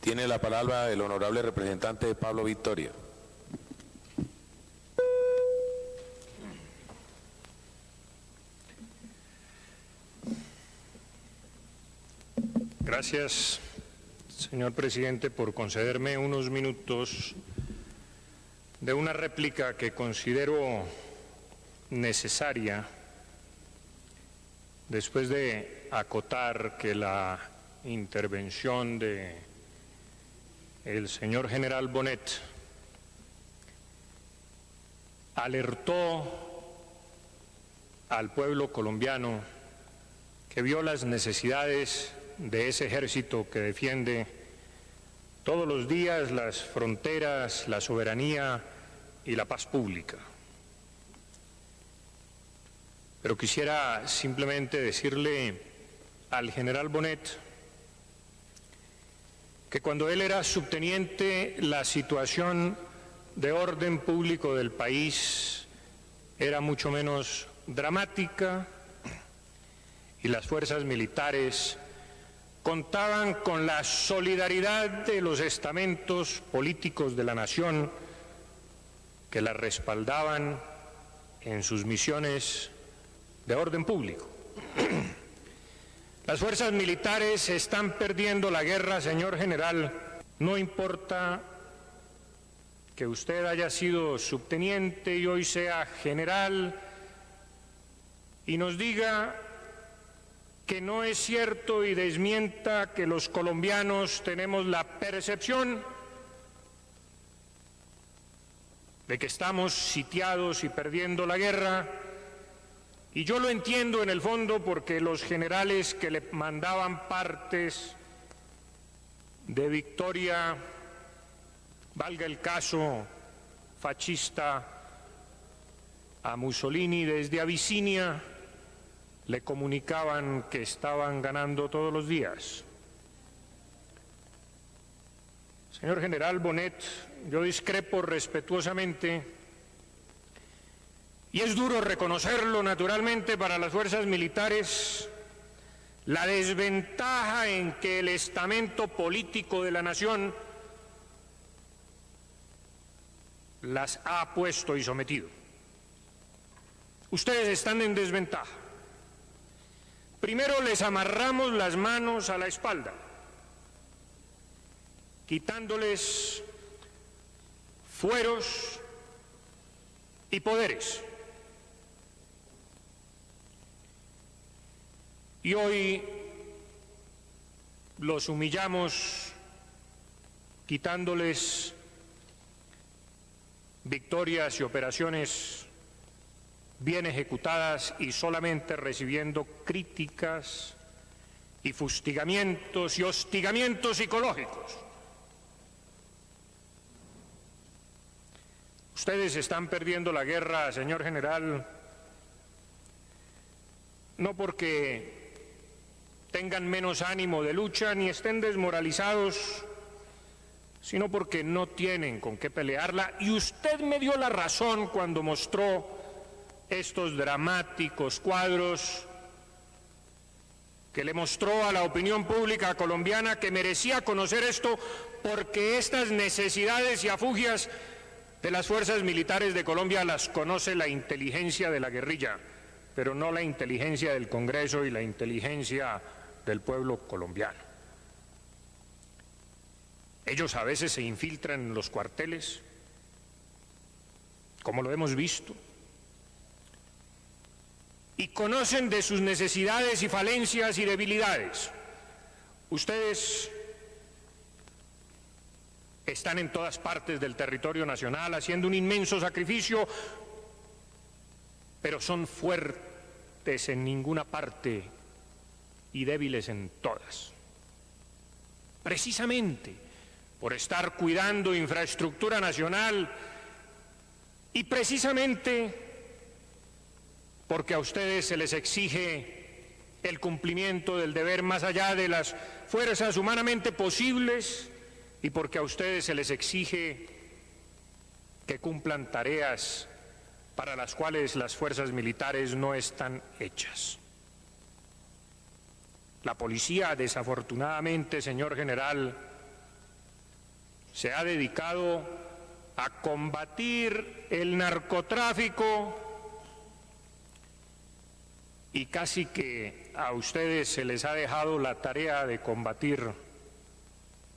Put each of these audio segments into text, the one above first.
Tiene la palabra el honorable representante Pablo Victoria. Gracias, señor presidente, por concederme unos minutos de una réplica que considero necesaria después de acotar que la intervención de el señor general Bonet alertó al pueblo colombiano que vio las necesidades de ese ejército que defiende todos los días las fronteras, la soberanía y la paz pública. Pero quisiera simplemente decirle al general Bonet que cuando él era subteniente la situación de orden público del país era mucho menos dramática y las fuerzas militares contaban con la solidaridad de los estamentos políticos de la nación que la respaldaban en sus misiones de orden público. Las fuerzas militares están perdiendo la guerra, señor general. No importa que usted haya sido subteniente y hoy sea general y nos diga que no es cierto y desmienta que los colombianos tenemos la percepción de que estamos sitiados y perdiendo la guerra. Y yo lo entiendo en el fondo porque los generales que le mandaban partes de victoria, valga el caso fascista, a Mussolini desde Abisinia, le comunicaban que estaban ganando todos los días. Señor general Bonet, yo discrepo respetuosamente. Y es duro reconocerlo, naturalmente, para las fuerzas militares, la desventaja en que el estamento político de la nación las ha puesto y sometido. Ustedes están en desventaja. Primero les amarramos las manos a la espalda, quitándoles fueros y poderes. Y hoy los humillamos quitándoles victorias y operaciones bien ejecutadas y solamente recibiendo críticas y fustigamientos y hostigamientos psicológicos. Ustedes están perdiendo la guerra, señor general, no porque tengan menos ánimo de lucha ni estén desmoralizados, sino porque no tienen con qué pelearla. Y usted me dio la razón cuando mostró estos dramáticos cuadros que le mostró a la opinión pública colombiana que merecía conocer esto, porque estas necesidades y afugias de las fuerzas militares de Colombia las conoce la inteligencia de la guerrilla, pero no la inteligencia del Congreso y la inteligencia del pueblo colombiano. Ellos a veces se infiltran en los cuarteles, como lo hemos visto, y conocen de sus necesidades y falencias y debilidades. Ustedes están en todas partes del territorio nacional haciendo un inmenso sacrificio, pero son fuertes en ninguna parte y débiles en todas. Precisamente por estar cuidando infraestructura nacional y precisamente porque a ustedes se les exige el cumplimiento del deber más allá de las fuerzas humanamente posibles y porque a ustedes se les exige que cumplan tareas para las cuales las fuerzas militares no están hechas. La policía, desafortunadamente, señor general, se ha dedicado a combatir el narcotráfico y casi que a ustedes se les ha dejado la tarea de combatir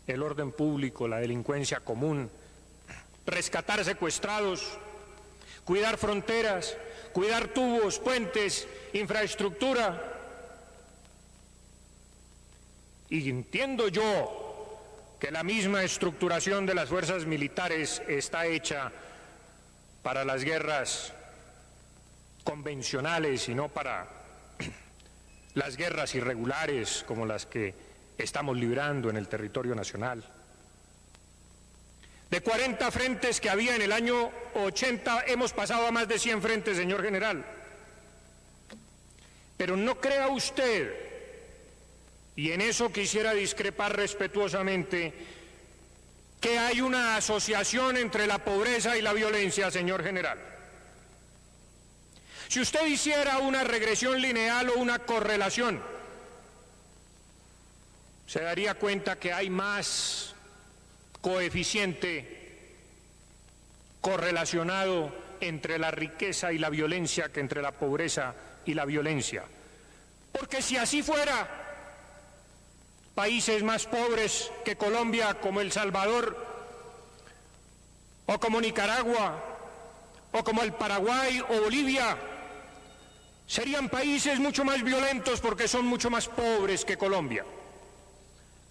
el orden público, la delincuencia común, rescatar secuestrados, cuidar fronteras, cuidar tubos, puentes, infraestructura. Y entiendo yo que la misma estructuración de las fuerzas militares está hecha para las guerras convencionales y no para las guerras irregulares como las que estamos librando en el territorio nacional. De 40 frentes que había en el año 80, hemos pasado a más de 100 frentes, señor general. Pero no crea usted, y en eso quisiera discrepar respetuosamente, que hay una asociación entre la pobreza y la violencia, señor general. Si usted hiciera una regresión lineal o una correlación, se daría cuenta que hay más coeficiente correlacionado entre la riqueza y la violencia que entre la pobreza y la violencia. Porque si así fuera, países más pobres que Colombia, como El Salvador, o como Nicaragua, o como el Paraguay o Bolivia, serían países mucho más violentos porque son mucho más pobres que Colombia.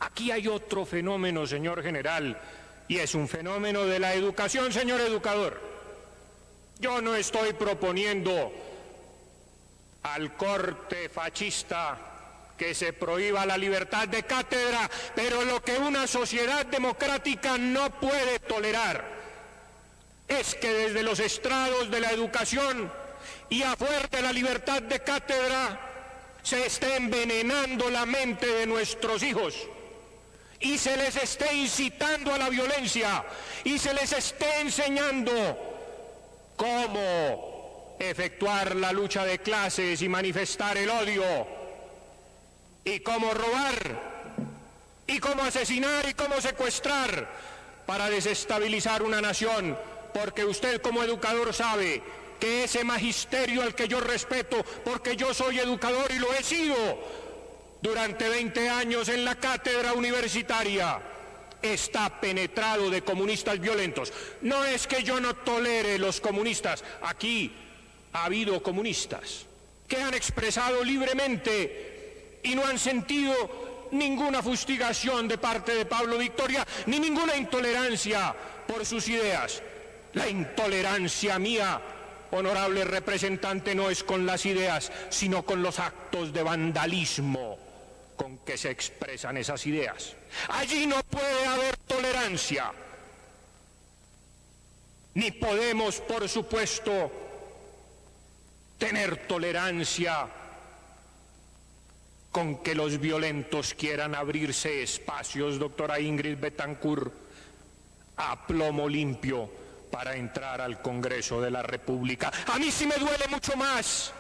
Aquí hay otro fenómeno, señor general, y es un fenómeno de la educación, señor educador. Yo no estoy proponiendo al corte fascista que se prohíba la libertad de cátedra, pero lo que una sociedad democrática no puede tolerar es que desde los estrados de la educación y afuera de la libertad de cátedra se esté envenenando la mente de nuestros hijos y se les esté incitando a la violencia y se les esté enseñando cómo efectuar la lucha de clases y manifestar el odio y cómo robar y cómo asesinar y cómo secuestrar para desestabilizar una nación, porque usted como educador sabe que ese magisterio al que yo respeto, porque yo soy educador y lo he sido durante 20 años en la cátedra universitaria, está penetrado de comunistas violentos. No es que yo no tolere los comunistas, aquí ha habido comunistas que han expresado libremente y no han sentido ninguna fustigación de parte de Pablo Victoria, ni ninguna intolerancia por sus ideas. La intolerancia mía, honorable representante, no es con las ideas, sino con los actos de vandalismo con que se expresan esas ideas. Allí no puede haber tolerancia, ni podemos, por supuesto, tener tolerancia con que los violentos quieran abrirse espacios, doctora Ingrid Betancourt, a plomo limpio para entrar al Congreso de la República. A mí sí me duele mucho más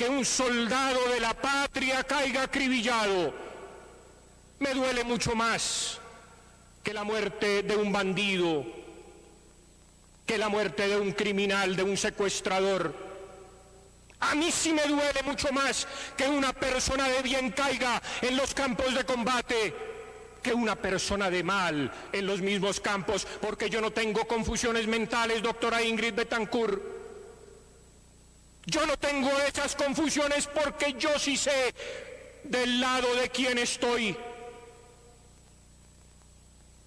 que un soldado de la patria caiga acribillado. Me duele mucho más que la muerte de un bandido, que la muerte de un criminal, de un secuestrador. A mí sí me duele mucho más que una persona de bien caiga en los campos de combate que una persona de mal en los mismos campos, porque yo no tengo confusiones mentales, doctora Ingrid Betancourt. Yo no tengo esas confusiones porque yo sí sé del lado de quién estoy.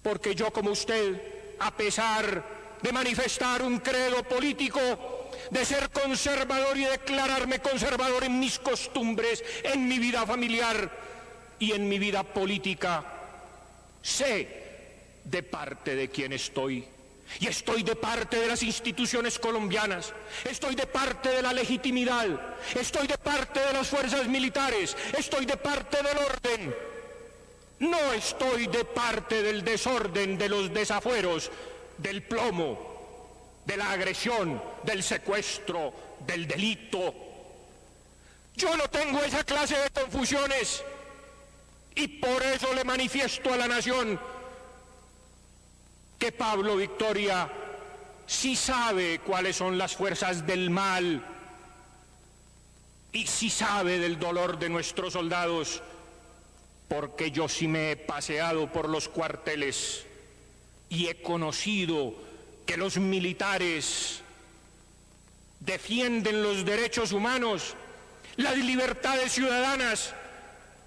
Porque yo, como usted, a pesar de manifestar un credo político, de ser conservador y declararme conservador en mis costumbres, en mi vida familiar y en mi vida política, sé de parte de quién estoy. Y estoy de parte de las instituciones colombianas, estoy de parte de la legitimidad, estoy de parte de las fuerzas militares, estoy de parte del orden. No estoy de parte del desorden, de los desafueros, del plomo, de la agresión, del secuestro, del delito. Yo no tengo esa clase de confusiones y por eso le manifiesto a la nación que Pablo Victoria sí sabe cuáles son las fuerzas del mal y sí sabe del dolor de nuestros soldados, porque yo sí me he paseado por los cuarteles y he conocido que los militares defienden los derechos humanos, las libertades ciudadanas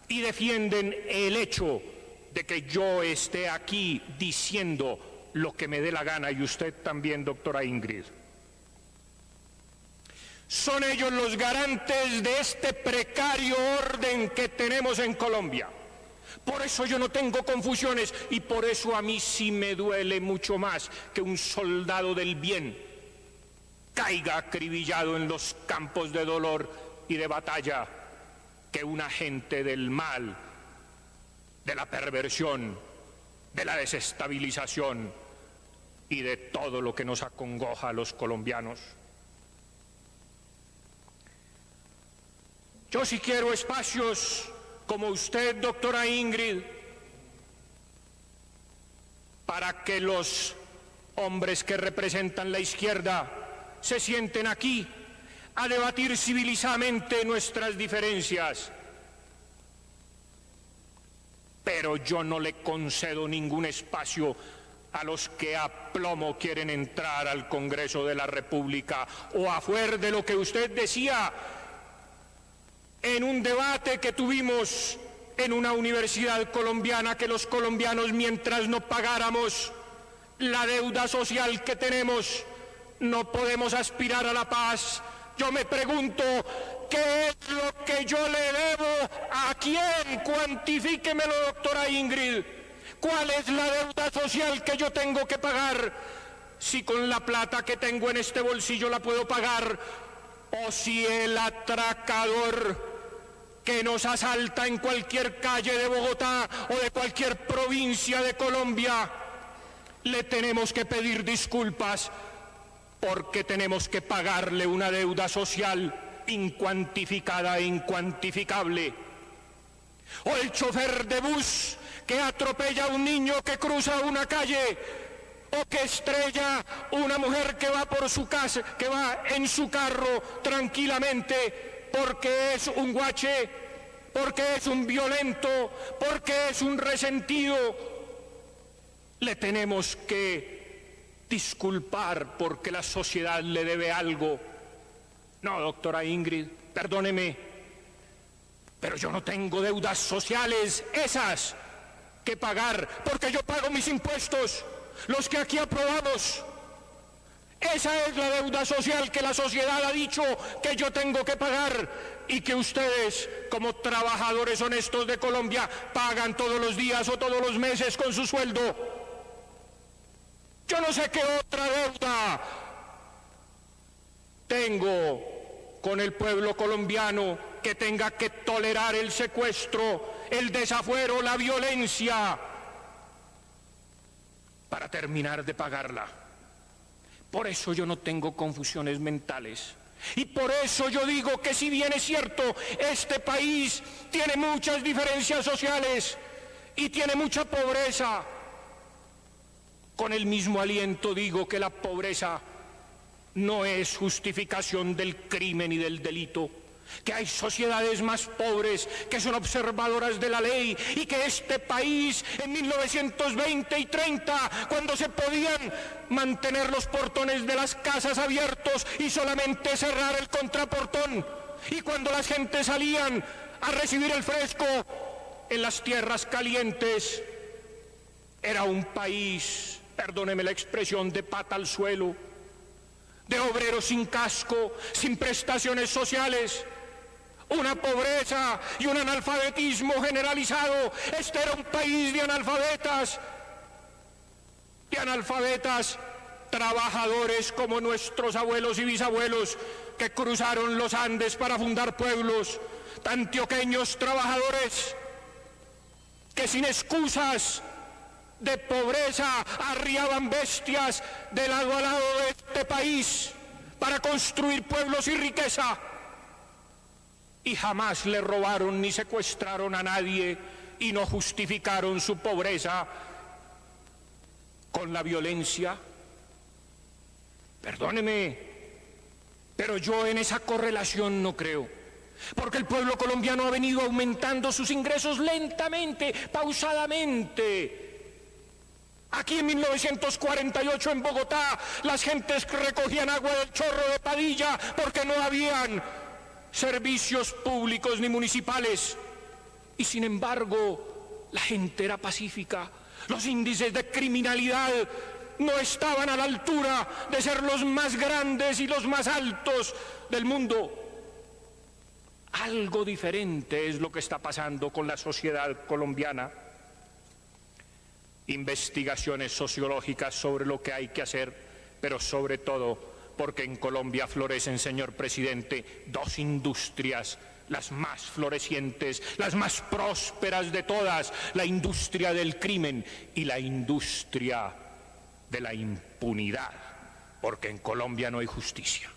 y defienden el hecho de que yo esté aquí diciendo lo que me dé la gana, y usted también, doctora Ingrid. Son ellos los garantes de este precario orden que tenemos en Colombia. Por eso yo no tengo confusiones y por eso a mí sí me duele mucho más que un soldado del bien caiga acribillado en los campos de dolor y de batalla que un agente del mal, de la perversión, de la desestabilización y de todo lo que nos acongoja a los colombianos. Yo sí quiero espacios como usted, doctora Ingrid, para que los hombres que representan la izquierda se sienten aquí a debatir civilizadamente nuestras diferencias. Pero yo no le concedo ningún espacio a los que a plomo quieren entrar al Congreso de la República, o a fuer de lo que usted decía en un debate que tuvimos en una universidad colombiana, que los colombianos, mientras no pagáramos la deuda social que tenemos, no podemos aspirar a la paz. Yo me pregunto, ¿qué es lo que yo le debo? ¿A quién? Cuantifíquemelo, doctora Ingrid. ¿Cuál es la deuda social que yo tengo que pagar? Si con la plata que tengo en este bolsillo la puedo pagar, o si el atracador que nos asalta en cualquier calle de Bogotá o de cualquier provincia de Colombia, le tenemos que pedir disculpas porque tenemos que pagarle una deuda social incuantificada e incuantificable. O el chofer de bus que atropella a un niño que cruza una calle, o que estrella una mujer que va por su casa, que va en su carro tranquilamente, porque es un guache, porque es un violento, porque es un resentido. Le tenemos que disculpar porque la sociedad le debe algo. No, doctora Ingrid, perdóneme, pero yo no tengo deudas sociales esas que pagar, porque yo pago mis impuestos, los que aquí aprobamos. Esa es la deuda social que la sociedad ha dicho que yo tengo que pagar y que ustedes, como trabajadores honestos de Colombia, pagan todos los días o todos los meses con su sueldo. Yo no sé qué otra deuda tengo con el pueblo colombiano que tenga que tolerar el secuestro, el desafuero, la violencia, para terminar de pagarla. Por eso yo no tengo confusiones mentales. Y por eso yo digo que, si bien es cierto, este país tiene muchas diferencias sociales y tiene mucha pobreza, con el mismo aliento digo que la pobreza no es justificación del crimen y del delito, que hay sociedades más pobres que son observadoras de la ley, y que este país en 1920 y 30, cuando se podían mantener los portones de las casas abiertos y solamente cerrar el contraportón, y cuando las gentes salían a recibir el fresco en las tierras calientes, era un país, perdóneme la expresión, de pata al suelo, de obreros sin casco, sin prestaciones sociales, una pobreza y un analfabetismo generalizado. Este era un país de analfabetas trabajadores como nuestros abuelos y bisabuelos que cruzaron los Andes para fundar pueblos, antioqueños trabajadores que sin excusas de pobreza arriaban bestias de lado a lado de este país para construir pueblos y riqueza, y jamás le robaron ni secuestraron a nadie y no justificaron su pobreza con la violencia? Perdóneme, pero yo en esa correlación no creo, porque el pueblo colombiano ha venido aumentando sus ingresos lentamente, pausadamente. Aquí en 1948 en Bogotá las gentes recogían agua del chorro de Padilla porque no habían servicios públicos ni municipales. Y sin embargo, la gente era pacífica. Los índices de criminalidad no estaban a la altura de ser los más grandes y los más altos del mundo. Algo diferente es lo que está pasando con la sociedad colombiana. Investigaciones sociológicas sobre lo que hay que hacer, pero sobre todo porque en Colombia florecen, señor presidente, dos industrias, las más florecientes, las más prósperas de todas, la industria del crimen y la industria de la impunidad, porque en Colombia no hay justicia.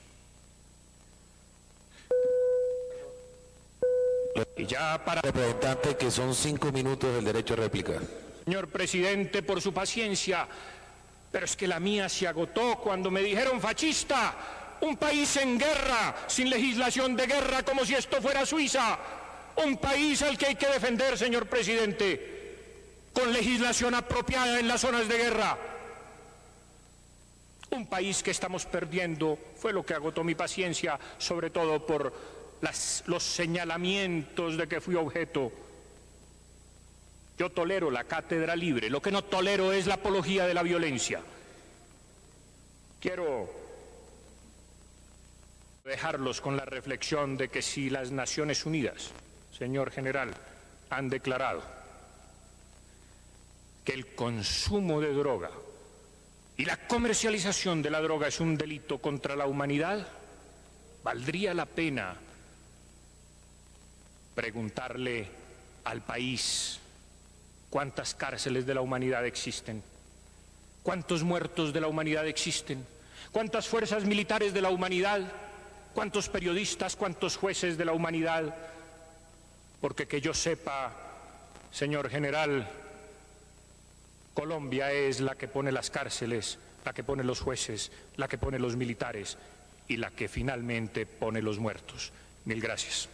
Y ya para... Representante, que son 5 minutos del derecho a réplica. Señor presidente, por su paciencia, pero es que la mía se agotó cuando me dijeron fascista. Un país en guerra, sin legislación de guerra, como si esto fuera Suiza. Un país al que hay que defender, señor presidente, con legislación apropiada en las zonas de guerra. Un país que estamos perdiendo, fue lo que agotó mi paciencia, sobre todo por los señalamientos de que fui objeto. Yo tolero la cátedra libre, lo que no tolero es la apología de la violencia. Quiero dejarlos con la reflexión de que si las Naciones Unidas, señor general, han declarado que el consumo de droga y la comercialización de la droga es un delito contra la humanidad, valdría la pena preguntarle al país cuántas cárceles de la humanidad existen, cuántos muertos de la humanidad existen, cuántas fuerzas militares de la humanidad, cuántos periodistas, cuántos jueces de la humanidad, porque que yo sepa, señor general, Colombia es la que pone las cárceles, la que pone los jueces, la que pone los militares y la que finalmente pone los muertos. Mil gracias.